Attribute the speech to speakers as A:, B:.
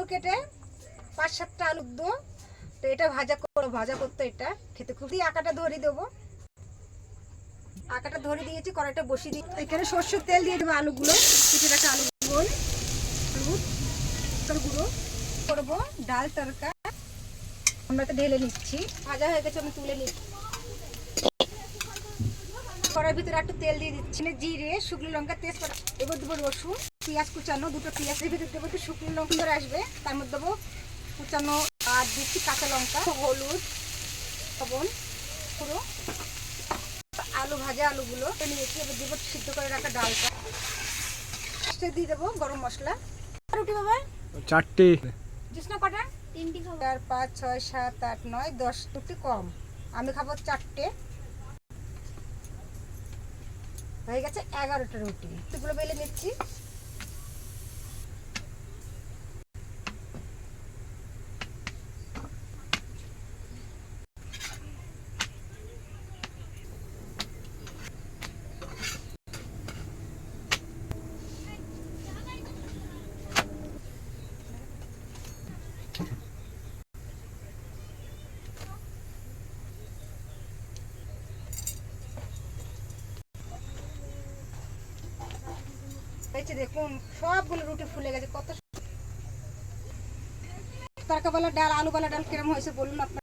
A: আলু কেটে 5-7টা আলু দো, তো এটা ভাজা করতে, এটা খেতে খুবই। আটাটা ধরে দেবো, আটাটা ধরে দিয়েছি, কড়াইটা বসিয়ে দিই। এখানে সরষের তেল দিয়ে দেবো আলুগুলো, কেটে রাখা আলুগুলো, হলুদ গুঁড়ো করবো, ডাল তরকা আমরা তো ঢেলে নিচ্ছি। ভাজা হয়ে গেছে, আমি তুলে নিচ্ছি। কড়াইয়ের ভিতরে একটু তেল দিয়ে দিচ্ছি, জিরে, শুকনো লঙ্কা, তেজপাতা, এবার দেবো রসুন, পেঁয়াজ কুচানো, 2টো পেঁয়াজের ভিতরে দেবো একটু শুকনো লঙ্কা আসবে, তার মধ্যে দেবো কুচানো আর দিচ্ছি কাঁচা লঙ্কা, হলুদ, লবণ, পুরো আলু ভাজা আলুগুলো নিয়েছি। এবার দেবো সিদ্ধ করে রাখা ডালটা, দিয়ে দেবো গরম মশলা। রুটি বাবা
B: 4টে,
A: জিসনা কটা? 3টি খাবো। 4, 5, 6, 7, 8, 9, 10, রুটি কম, আমি খাবো 4টে। হয়ে গেছে 11টা রুটি। এগুলো বেলে নিচ্ছি। দেখুন সবগুলো রুটি ফুলে গেছে। কত তরকাওয়ালা ডাল, আলুওয়ালা ডাল কিরম হয়েছে বলুন আপনার।